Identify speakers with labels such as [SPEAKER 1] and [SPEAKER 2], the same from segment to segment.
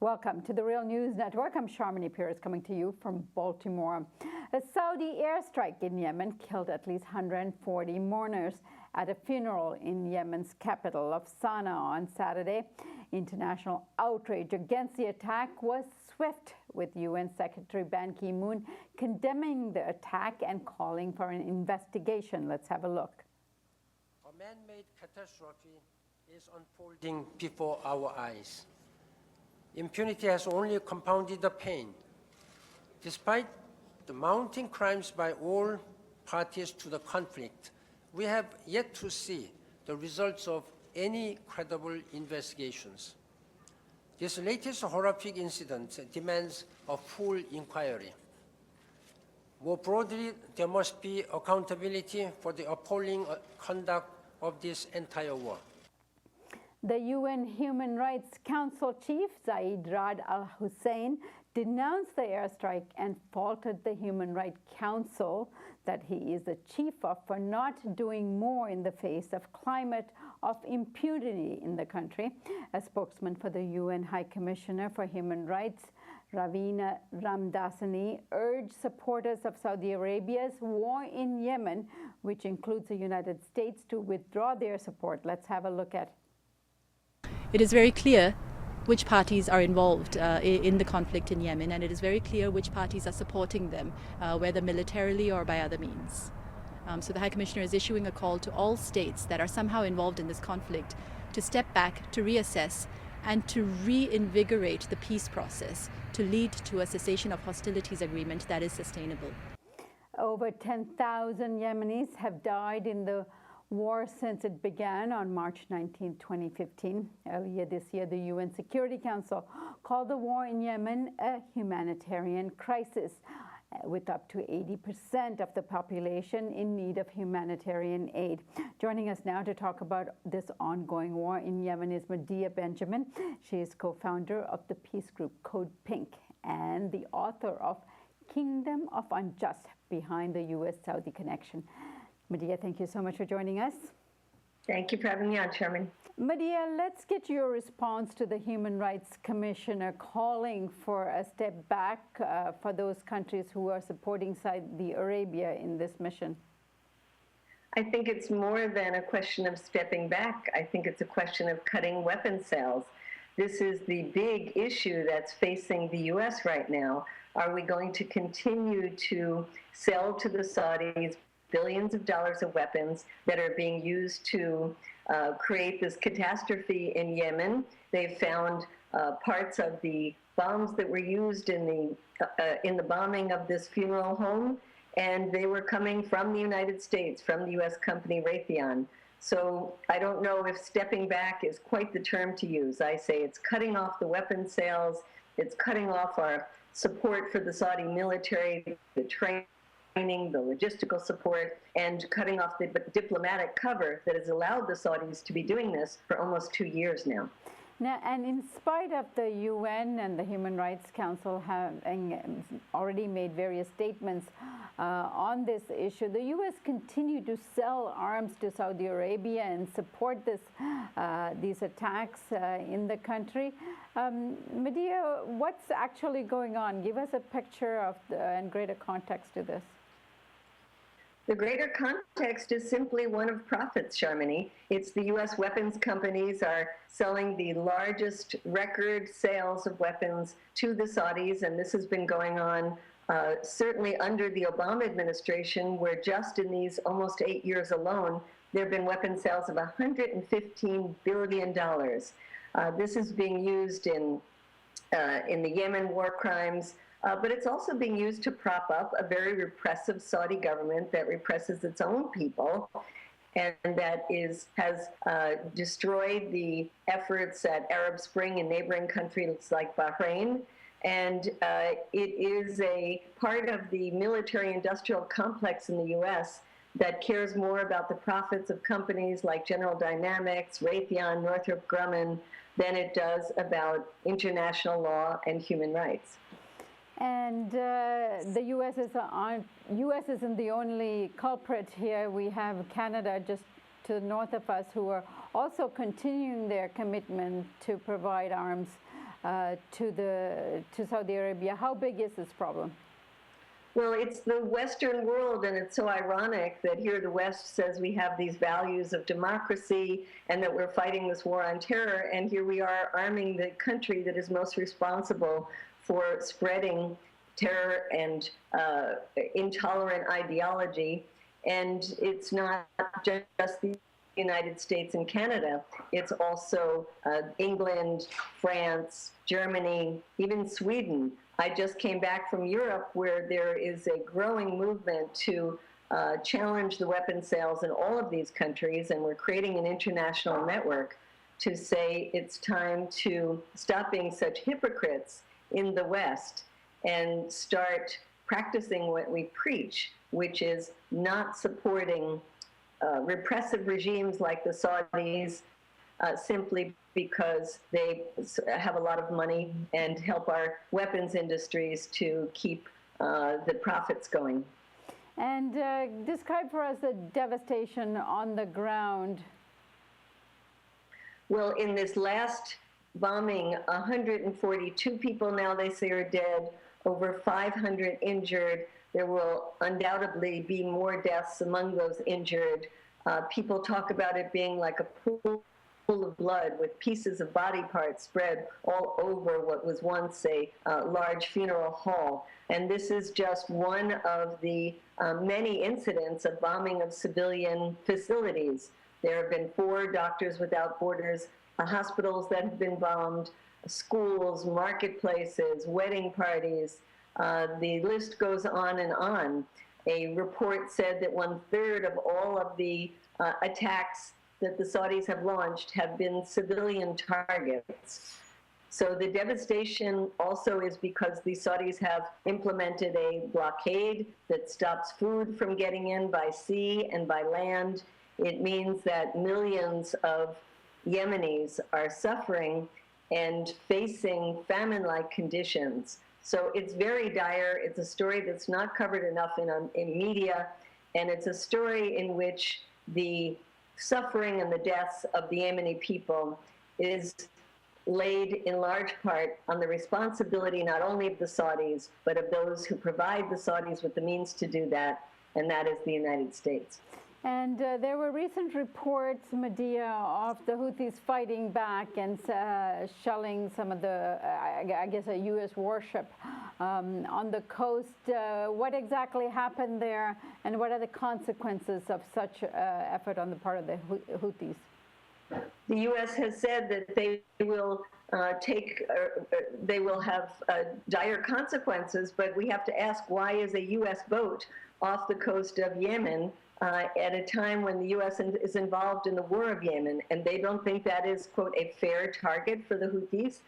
[SPEAKER 1] Welcome to the Real News Network. I'm Sharmini Pierce coming to you from Baltimore. A Saudi airstrike in Yemen killed at least 140 mourners at a funeral in Yemen's capital of Sana'a on Saturday. International outrage against the attack was swift, with UN Secretary Ban Ki-moon condemning the attack and calling for an investigation. Let's have a look.
[SPEAKER 2] A man-made catastrophe is unfolding before our eyes. Impunity has only compounded the pain. Despite the mounting crimes by all parties to the conflict, we have yet to see the results of any credible investigations. This latest horrific incident demands a full inquiry. More broadly, there must be accountability for the appalling conduct of this entire war.
[SPEAKER 1] The UN Human Rights Council chief, Zeid Ra'ad Al Hussein, denounced the airstrike and faulted the Human Rights Council that he is the chief of for not doing more in the face of climate of impunity in the country. A spokesman for the UN High Commissioner for Human Rights, Ravina Ramdasani, urged supporters of Saudi Arabia's war in Yemen, which includes the United States, to withdraw their support. Let's have a look at.
[SPEAKER 3] It is very clear which parties are involved in the conflict in Yemen, and it is very clear which parties are supporting them, whether militarily or by other means. So the High Commissioner is issuing a call to all states that are somehow involved in this conflict to step back, to reassess, and to reinvigorate the peace process to lead to a cessation of hostilities agreement that is sustainable.
[SPEAKER 1] Over 10,000 Yemenis have died in the war since it began on March 19, 2015. Earlier this year, the UN Security Council called the war in Yemen a humanitarian crisis, with up to 80% of the population in need of humanitarian aid. Joining us now to talk about this ongoing war in Yemen is Medea Benjamin. She is co-founder of the peace group CODEPINK and the author of Kingdom of Unjust: Behind the U.S.-Saudi Connection. Medea, thank you so much for joining us.
[SPEAKER 4] Thank you for having me on, Chairman.
[SPEAKER 1] Medea, let's get your response to the Human Rights Commissioner calling for a step back for those countries who are supporting Saudi Arabia in this mission.
[SPEAKER 4] I think it's more than a question of stepping back. I think it's a question of cutting weapons sales. This is the big issue that's facing the U.S. right now. Are we going to continue to sell to the Saudis billions of dollars of weapons that are being used to create this catastrophe in Yemen? They've found parts of the bombs that were used in the bombing of this funeral home, and they were coming from the United States, from the U.S. company Raytheon. So I don't know if stepping back is quite the term to use. I say it's cutting off the weapons sales, it's cutting off our support for the Saudi military, the training, the logistical support, and cutting off the diplomatic cover that has allowed the Saudis to be doing this for almost 2 years now.
[SPEAKER 1] Now, and in spite of the UN and the Human Rights Council having already made various statements on this issue, the U.S. continued to sell arms to Saudi Arabia and support these attacks in the country. Medea, what's actually going on? Give us a picture of and greater context to this.
[SPEAKER 4] The greater context is simply one of profits, Sharmini. It's the U.S. weapons companies are selling the largest record sales of weapons to the Saudis, and this has been going on certainly under the Obama administration, where just in these almost 8 years alone, there have been weapon sales of $115 billion. This is being used in the Yemen war crimes, but it's also being used to prop up a very repressive Saudi government that represses its own people and that has destroyed the efforts at Arab Spring in neighboring countries like Bahrain. And it is a part of the military-industrial complex in the U.S. that cares more about the profits of companies like General Dynamics, Raytheon, Northrop Grumman, than it does about international law and human rights.
[SPEAKER 1] And the U.S. isn't the only culprit here. We have Canada just to the north of us who are also continuing their commitment to provide arms to Saudi Arabia. How big is this problem?
[SPEAKER 4] Well, it's the Western world, and it's so ironic that here the West says we have these values of democracy and that we're fighting this war on terror, and here we are arming the country that is most responsible for spreading terror and intolerant ideology. And it's not just the United States and Canada, it's also England, France, Germany, even Sweden. I just came back from Europe, where there is a growing movement to challenge the weapon sales in all of these countries, and we're creating an international network to say it's time to stop being such hypocrites in the West and start practicing what we preach, which is not supporting repressive regimes like the Saudis simply because they have a lot of money and help our weapons industries to keep the profits going.
[SPEAKER 1] And describe for us the devastation on the ground.
[SPEAKER 4] Well, in this last bombing, 142 people now they say are dead, over 500 injured. There will undoubtedly be more deaths among those injured. People talk about it being like a pool of blood with pieces of body parts spread all over what was once a large funeral hall. And this is just one of the many incidents of bombing of civilian facilities. There have been 4 Doctors Without Borders hospitals that have been bombed, schools, marketplaces, wedding parties. The list goes on and on. A report said that 1/3 of all of the attacks that the Saudis have launched have been civilian targets. So the devastation also is because the Saudis have implemented a blockade that stops food from getting in by sea and by land. It means that millions of Yemenis are suffering and facing famine-like conditions. So it's very dire. It's a story that's not covered enough in media, and it's a story in which the suffering and the deaths of the Yemeni people is laid in large part on the responsibility not only of the Saudis, but of those who provide the Saudis with the means to do that, and that is the United States.
[SPEAKER 1] And there were recent reports, Medea, of the Houthis fighting back and shelling some of the, I guess, a U.S. warship on the coast. What exactly happened there, and what are the consequences of such effort on the part of the Houthis?
[SPEAKER 4] The U.S. has said that they will they will have dire consequences, but we have to ask, why is a U.S. boat off the coast of Yemen at a time when the U.S. is involved in the war of Yemen, and they don't think that is, quote, a fair target for the Houthis?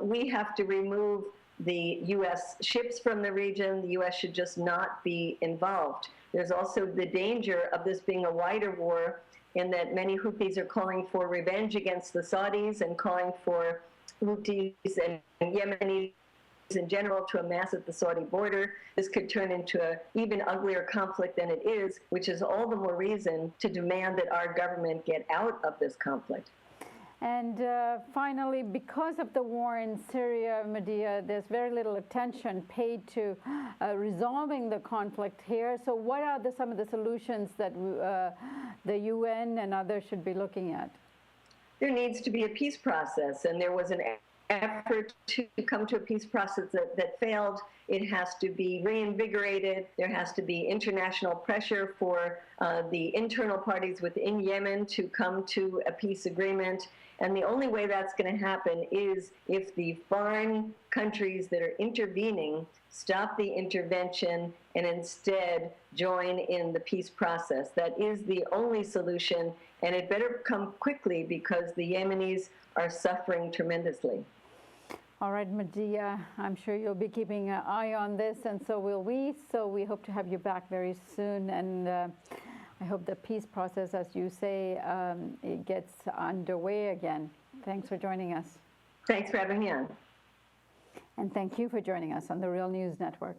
[SPEAKER 4] We have to remove the U.S. ships from the region. The U.S. should just not be involved. There's also the danger of this being a wider war, in that many Houthis are calling for revenge against the Saudis and calling for Houthis and Yemenis in general to amass at the Saudi border. This could turn into an even uglier conflict than it is, which is all the more reason to demand that our government get out of this conflict.
[SPEAKER 1] And finally, because of the war in Syria, Medea, there's very little attention paid to resolving the conflict here. So what are some of the solutions that the UN and others should be looking at?
[SPEAKER 4] There needs to be a peace process, and there was an effort to come to a peace process that failed. It has to be reinvigorated. There has to be international pressure for the internal parties within Yemen to come to a peace agreement. And the only way that's going to happen is if the foreign countries that are intervening stop the intervention and instead join in the peace process. That is the only solution, and it better come quickly because the Yemenis are suffering tremendously.
[SPEAKER 1] All right, Medea, I'm sure you'll be keeping an eye on this, and so will we. So we hope to have you back very soon, and I hope the peace process, as you say, it gets underway again. Thanks for joining us.
[SPEAKER 4] Thanks for having me on.
[SPEAKER 1] And thank you for joining us on the Real News Network.